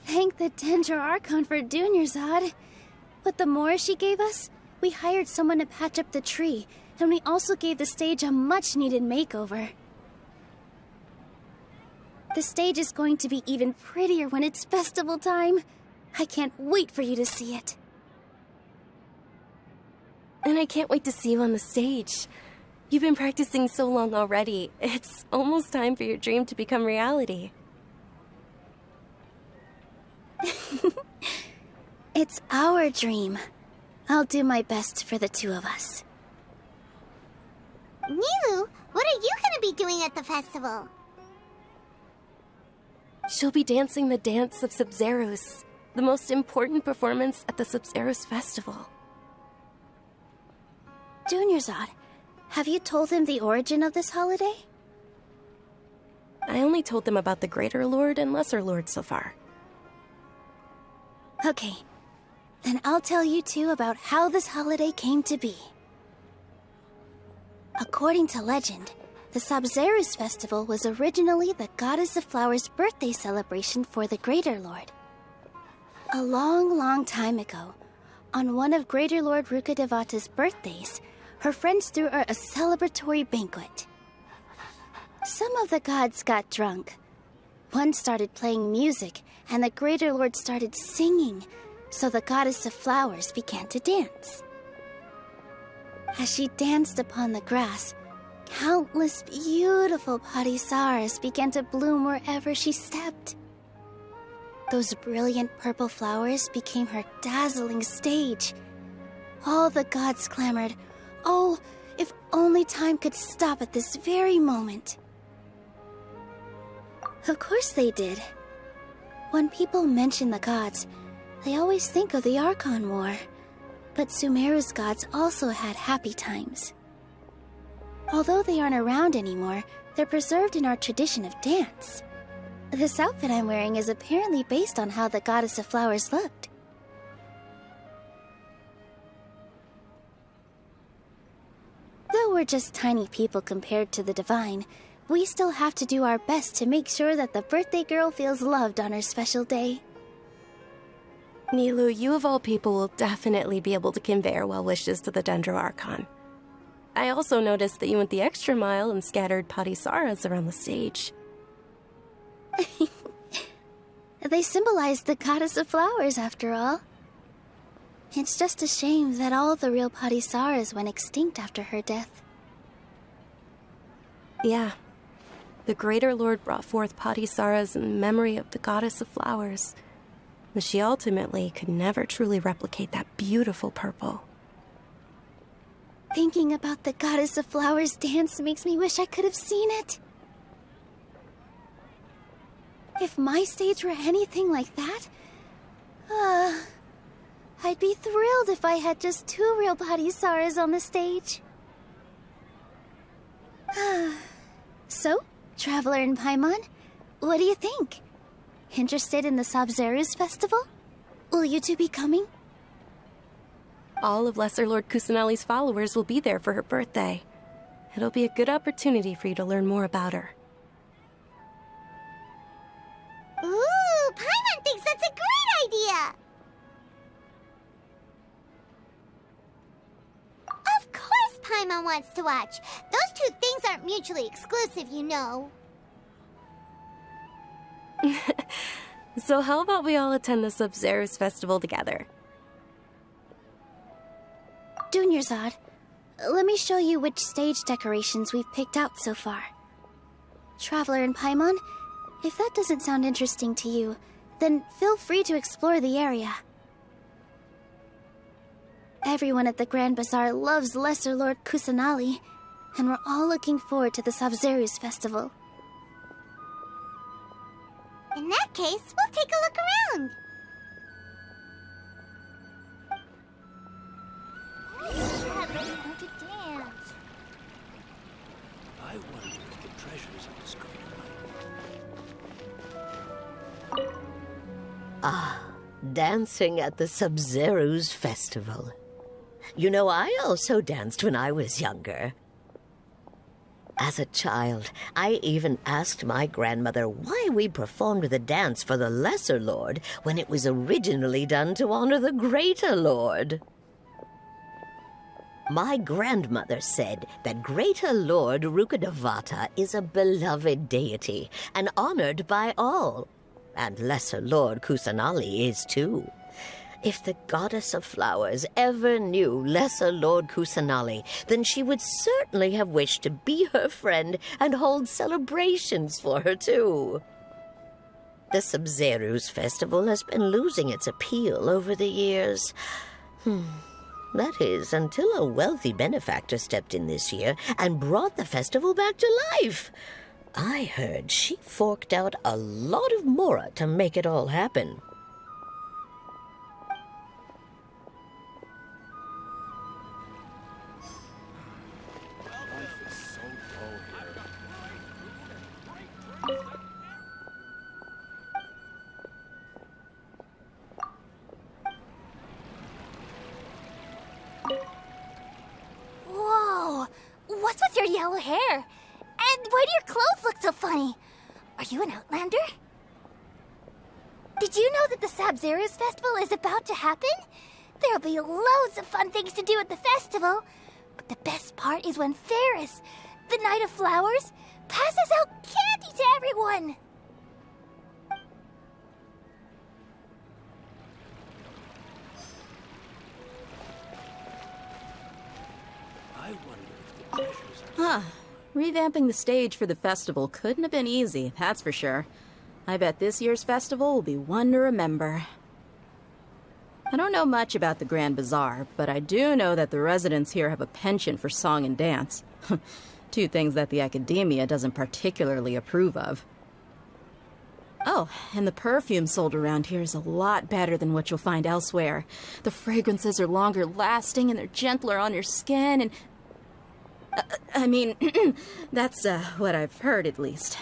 Thank the Dendro Archon for Dunyarzad. With the Mora she gave us, we hired someone to patch up the tree, and we also gave the stage a much-needed makeover. The stage is going to be even prettier when it's festival time. I can't wait for you to see it. And I can't wait to see you on the stage. You've been practicing so long already. It's almost time for your dream to become reality. It's our dream. I'll do my best for the two of us. Nilou, what are you gonna be doing at the festival? She'll be dancing the Dance of Sabzeruz, the most important performance at the Sabzeruz festival. Dunyarzad, have you told them the origin of this holiday? I only told them about the Greater Lord and Lesser Lord so far. Okay, then I'll tell you two about how this holiday came to be. According to legend, the Sabzeruz festival was originally the Goddess of Flowers' birthday celebration for the Greater Lord. A long, long time ago, on one of Greater Lord Rukkhadevata's birthdays, her friends threw her a celebratory banquet. Some of the gods got drunk. One started playing music, and the Greater Lord started singing, so the Goddess of Flowers began to dance. As she danced upon the grass, Countless beautiful Padisaras began to bloom wherever she stepped. Those brilliant purple flowers became her dazzling stage. All the gods clamored, "Oh, if only time could stop at this very moment." Of course they did. When people mention the gods, they always think of the Archon War. But Sumeru's gods also had happy times. Although they aren't around anymore, they're preserved in our tradition of dance. This outfit I'm wearing is apparently based on how the Goddess of Flowers looked. Though we're just tiny people compared to the Divine, we still have to do our best to make sure that the birthday girl feels loved on her special day. Nilou, you of all people will definitely be able to convey our well wishes to the Dendro Archon. I also noticed that you went the extra mile and scattered Padisaras around the stage. They symbolize the Goddess of Flowers, after all. It's just a shame that all the real Padisaras went extinct after her death. Yeah. The Greater Lord brought forth Padisaras in memory of the Goddess of Flowers. But she ultimately could never truly replicate that beautiful purple. Thinking about the Goddess of Flowers dance makes me wish I could have seen it. If my stage were anything like that, I'd be thrilled if I had just 2 real Padisaras on the stage. So, Traveler and Paimon, what do you think? Interested in the Sabzeruz festival? Will you two be coming? All of Lesser Lord Kusanali's followers will be there for her birthday. It'll be a good opportunity for you to learn more about her. Ooh, Paimon thinks that's a great idea! Of course Paimon wants to watch. Those 2 things aren't mutually exclusive, you know. So how about we all attend the Sabzeruz festival together? Dunyarzad, let me show you which stage decorations we've picked out so far. Traveler and Paimon, if that doesn't sound interesting to you, then feel free to explore the area. Everyone at the Grand Bazaar loves Lesser Lord Kusanali, and we're all looking forward to the Sabzeruz festival. In that case, we'll take a look around. Have anyone to dance? I wonder if the treasures are discovered. Ah, dancing at the Sabzeruz festival. You know, I also danced when I was younger. As a child, I even asked my grandmother why we performed the dance for the Lesser Lord when it was originally done to honor the Greater Lord. My grandmother said that Greater Lord Rukkhadevata is a beloved deity and honored by all, and Lesser Lord Kusanali is too. If the Goddess of Flowers ever knew Lesser Lord Kusanali, then she would certainly have wished to be her friend and hold celebrations for her, too. The Sabzeruz festival has been losing its appeal over the years. That is, until a wealthy benefactor stepped in this year and brought the festival back to life. I heard she forked out a lot of mora to make it all happen. Whoa! What's with your yellow hair? And why do your clothes look so funny? Are you an Outlander? Did you know that the Sabzeruz festival is about to happen? There'll be loads of fun things to do at the festival. But the best part is when Ferris, the Knight of Flowers, passes out candy to everyone! I wonder if the treasures are... Revamping the stage for the festival couldn't have been easy, that's for sure. I bet this year's festival will be one to remember. I don't know much about the Grand Bazaar, but I do know that the residents here have a penchant for song and dance. Two things that the Academia doesn't particularly approve of. Oh, and the perfume sold around here is a lot better than what you'll find elsewhere. The fragrances are longer lasting and they're gentler on your skin and... I mean, that's what I've heard at least.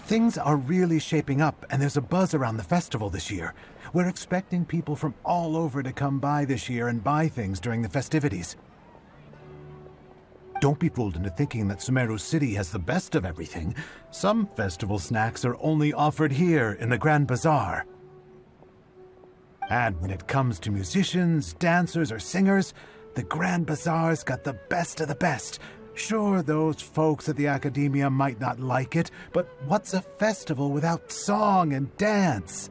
Things are really shaping up, and there's a buzz around the festival this year. We're expecting people from all over to come by this year and buy things during the festivities. Don't be fooled into thinking that Sumeru City has the best of everything. Some festival snacks are only offered here in the Grand Bazaar. And when it comes to musicians, dancers, or singers, the Grand Bazaar's got the best of the best. Sure, those folks at the Academia might not like it, but what's a festival without song and dance?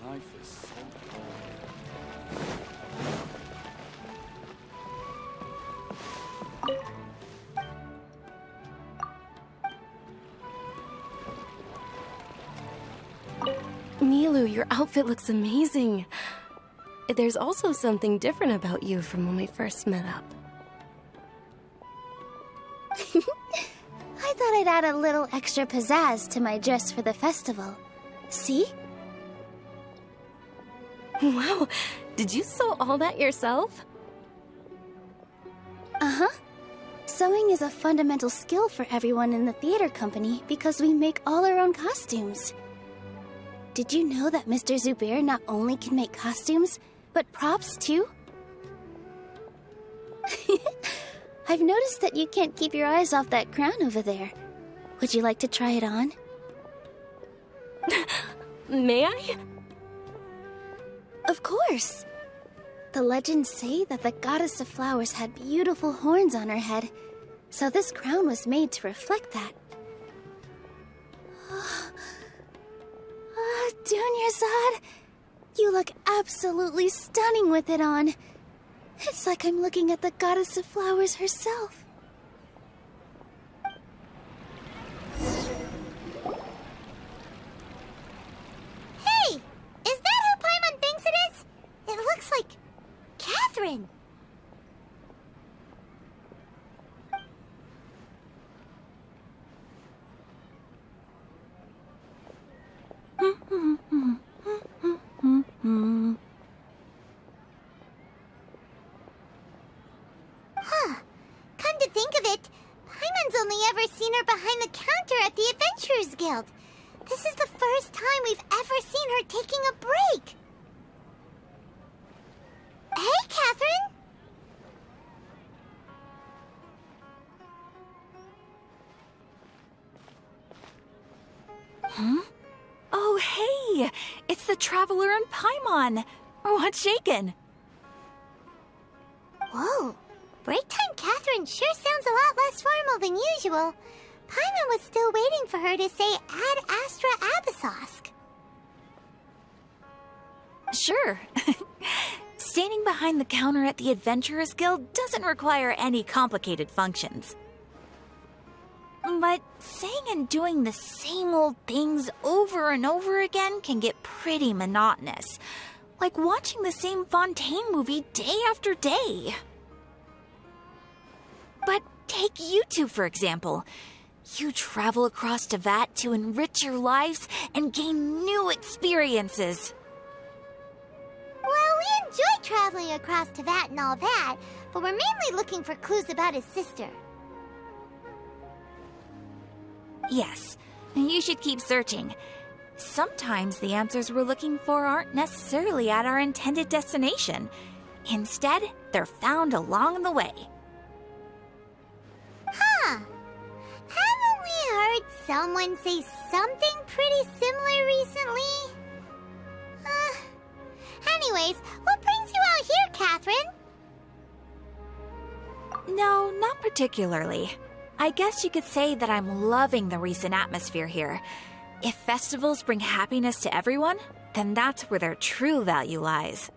Life is so Milu, your outfit looks amazing. There's also something different about you from when we first met up. I thought I'd add a little extra pizzazz to my dress for the festival. See? Wow, did you sew all that yourself? Uh-huh. Sewing is a fundamental skill for everyone in the theater company because we make all our own costumes. Did you know that Mr. Zubair not only can make costumes, but props too? I've noticed that you can't keep your eyes off that crown over there. Would you like to try it on? May I? Of course! The legends say that the Goddess of Flowers had beautiful horns on her head, so this crown was made to reflect that. Dunyarzad, you look absolutely stunning with it on. It's like I'm looking at the Goddess of Flowers herself. Hey! Is that who Paimon thinks it is? It looks like Catherine. Huh. Come to think of it, Paimon's only ever seen her behind the counter at the Adventurers Guild. This is the first time we've ever seen her taking a break. Hey, Catherine! Huh? Oh, hey! It's the Traveler and Paimon! What's shaken? Whoa! Break time Catherine sure sounds a lot less formal than usual. Paimon was still waiting for her to say Ad Astra Abyssosque. Sure. Standing behind the counter at the Adventurers Guild doesn't require any complicated functions. But saying and doing the same old things over and over again can get pretty monotonous. Like watching the same Fontaine movie day after day. But take you two, for example. You travel across Teyvat to enrich your lives and gain new experiences. Well, we enjoy traveling across Teyvat and all that, but we're mainly looking for clues about his sister. Yes, you should keep searching. Sometimes the answers we're looking for aren't necessarily at our intended destination. Instead, they're found along the way. Huh. Haven't we heard someone say something pretty similar recently? Anyways, what brings you out here, Catherine? No, not particularly. I guess you could say that I'm loving the recent atmosphere here. If festivals bring happiness to everyone, then that's where their true value lies.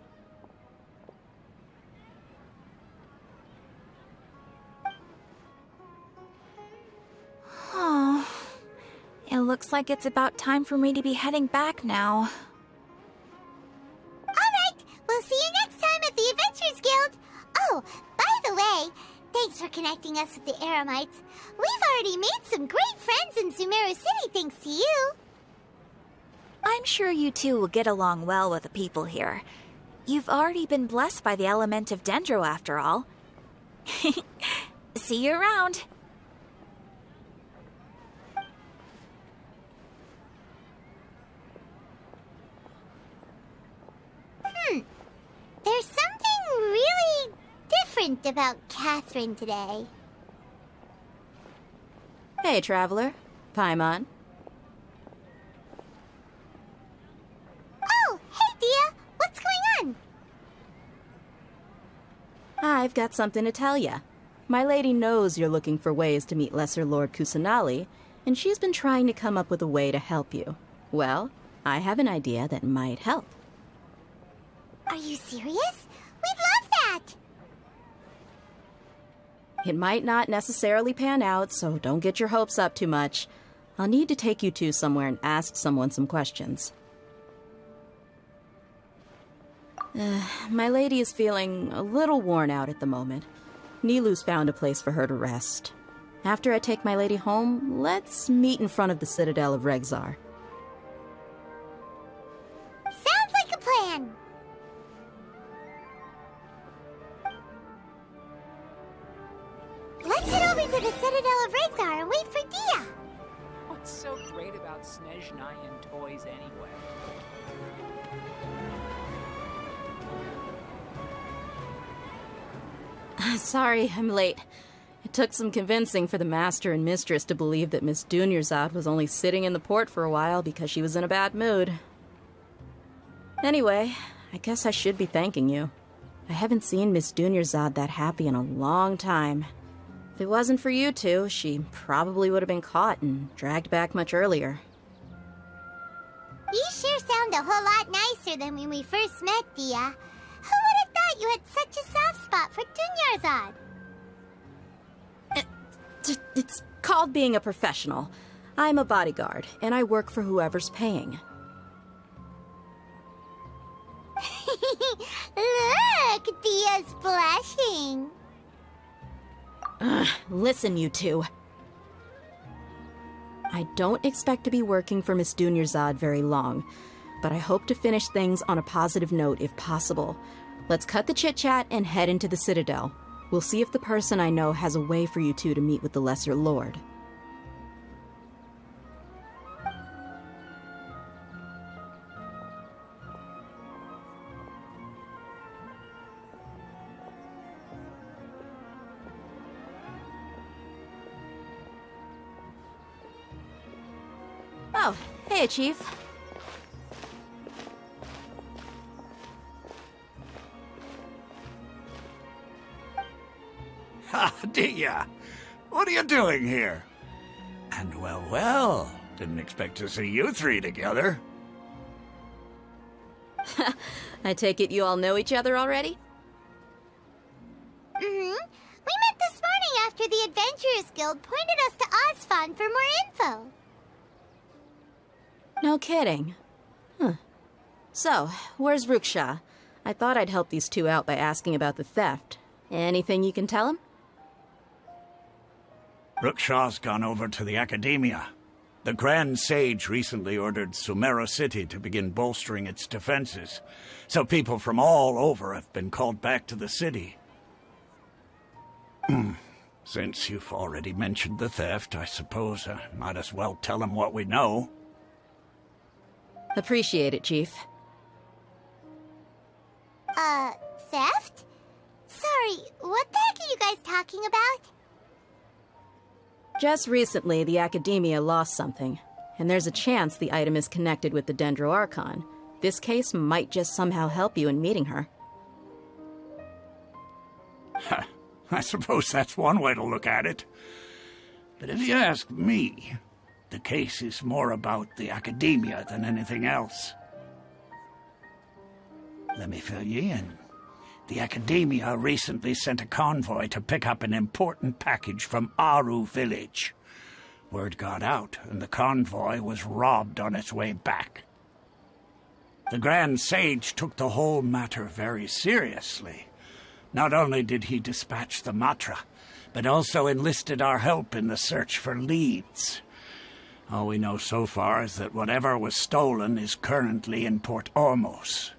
Oh, it looks like it's about time for me to be heading back now. Alright, we'll see you next time at the Adventurers Guild. Oh, by the way, thanks for connecting us with the Eremites. We've already made some great friends in Sumeru City thanks to you. I'm sure you two will get along well with the people here. You've already been blessed by the element of Dendro after all. See you around. There's something really different about Catherine today. Hey, Traveler. Paimon. Oh, hey, Dia. What's going on? I've got something to tell ya. My lady knows you're looking for ways to meet Lesser Lord Kusanali, and she's been trying to come up with a way to help you. Well, I have an idea that might help. Are you serious? We'd love that! It might not necessarily pan out, so don't get your hopes up too much. I'll need to take you two somewhere and ask someone some questions. My lady is feeling a little worn out at the moment. Nilu's found a place for her to rest. After I take my lady home, let's meet in front of the Citadel of Regzar. Sounds like a plan! Let's head over to the Citadel of Regzar and wait for Dia! What's so great about Snezhnayan toys anyway? Sorry, I'm late. It took some convincing for the Master and Mistress to believe that Miss Dunyarzad was only sitting in the port for a while because she was in a bad mood. Anyway, I guess I should be thanking you. I haven't seen Miss Dunyarzad that happy in a long time. If it wasn't for you two, she probably would have been caught and dragged back much earlier. You sure sound a whole lot nicer than when we first met, Dia. Who would have thought you had such a soft spot for Dunyarzad? It's called being a professional. I'm a bodyguard, and I work for whoever's paying. Look, Dia's blushing. Listen, you two. I don't expect to be working for Miss Dunyarzad very long, but I hope to finish things on a positive note if possible. Let's cut the chit-chat and head into the Citadel. We'll see if the person I know has a way for you two to meet with the Lesser Lord. Oh, hey, Chief. Ha, Dia! What are you doing here? And well, didn't expect to see you three together. I take it you all know each other already? We met this morning after the Adventurers Guild pointed us to Osfon for more info. No kidding. Huh. So, where's Ruksha? I thought I'd help these two out by asking about the theft. Anything you can tell him? Ruksha's gone over to the Academia. The Grand Sage recently ordered Sumeru City to begin bolstering its defenses, so people from all over have been called back to the city. Since you've already mentioned the theft, I suppose I might as well tell him what we know. Appreciate it, Chief. Theft? Sorry, what the heck are you guys talking about? Just recently, the Academia lost something, and there's a chance the item is connected with the Dendro Archon. This case might just somehow help you in meeting her. I suppose that's one way to look at it. But if you ask me, the case is more about the Academia than anything else. Let me fill you in. The Academia recently sent a convoy to pick up an important package from Aru village. Word got out, and the convoy was robbed on its way back. The Grand Sage took the whole matter very seriously. Not only did he dispatch the Matra, but also enlisted our help in the search for leads. All we know so far is that whatever was stolen is currently in Port Ormos.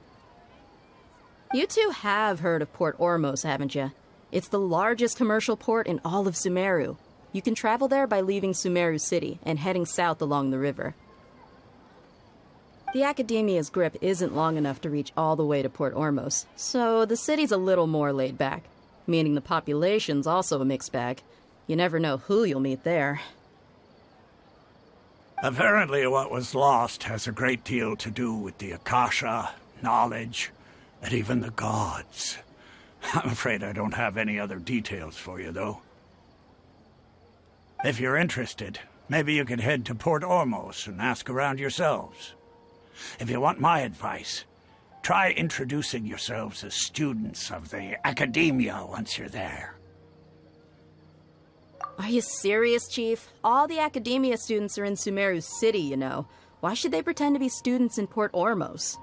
You two have heard of Port Ormos, haven't you? It's the largest commercial port in all of Sumeru. You can travel there by leaving Sumeru City and heading south along the river. The Academia's grip isn't long enough to reach all the way to Port Ormos, so the city's a little more laid back, meaning the population's also a mixed bag. You never know who you'll meet there. Apparently what was lost has a great deal to do with the Akasha, knowledge, and even the gods. I'm afraid I don't have any other details for you, though. If you're interested, maybe you could head to Port Ormos and ask around yourselves. If you want my advice, try introducing yourselves as students of the Academia once you're there. Are you serious, Chief? All the Academia students are in Sumeru City, you know. Why should they pretend to be students in Port Ormos?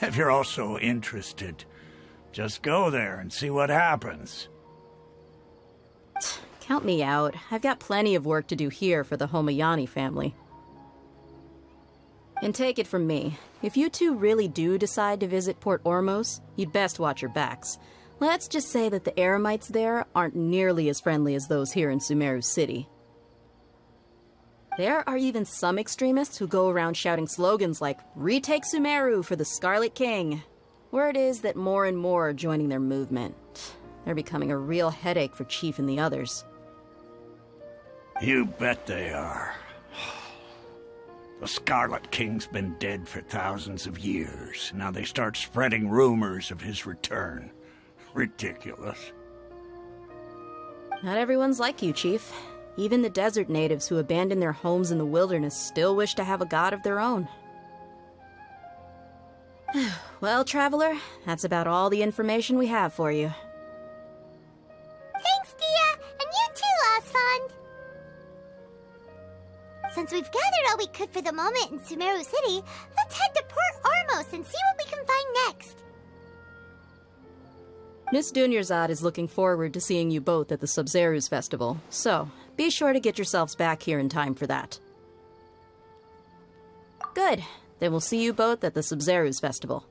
If you're also interested, just go there and see what happens. Count me out. I've got plenty of work to do here for the Homayani family. And take it from me, if you two really do decide to visit Port Ormos, you'd best watch your backs. Let's just say that the Eremites there aren't nearly as friendly as those here in Sumeru City. There are even some extremists who go around shouting slogans like, "Retake Sumeru for the Scarlet King." Word is that more and more are joining their movement. They're becoming a real headache for Chief and the others. You bet they are. The Scarlet King's been dead for thousands of years. Now they start spreading rumors of his return. Ridiculous. Not everyone's like you, Chief. Even the desert natives who abandoned their homes in the wilderness still wish to have a god of their own. Well, Traveler, that's about all the information we have for you. Thanks, Dia! And you too, Osfond! Since we've gathered all we could for the moment in Sumeru City, let's head to Port Ormos and see what we can find next. Miss Dunyarzad is looking forward to seeing you both at the Sabzeruz Festival, so be sure to get yourselves back here in time for that. Good. Then we'll see you both at the Sabzeruz Festival.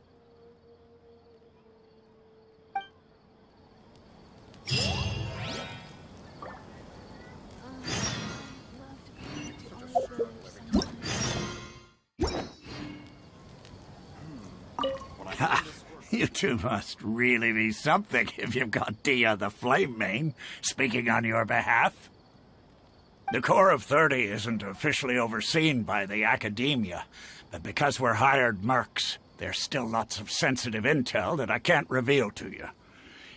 You two must really be something if you've got Dia the Flame Mane speaking on your behalf. The Corps of 30 isn't officially overseen by the Academia, but because we're hired mercs, there's still lots of sensitive intel that I can't reveal to you.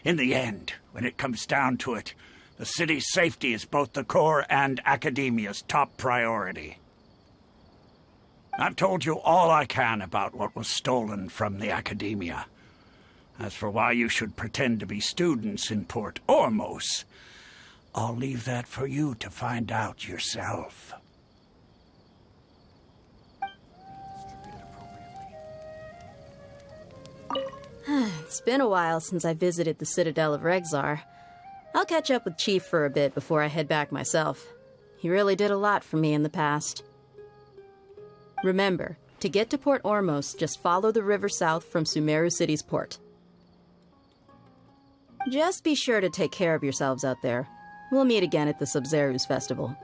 In the end, when it comes down to it, the city's safety is both the Corps and Academia's top priority. I've told you all I can about what was stolen from the Academia. As for why you should pretend to be students in Port Ormos, I'll leave that for you to find out yourself. It's been a while since I visited the Citadel of Regzar. I'll catch up with Chief for a bit before I head back myself. He really did a lot for me in the past. Remember, to get to Port Ormos, just follow the river south from Sumeru City's port. Just be sure to take care of yourselves out there. We'll meet again at the Sabzeruz Festival.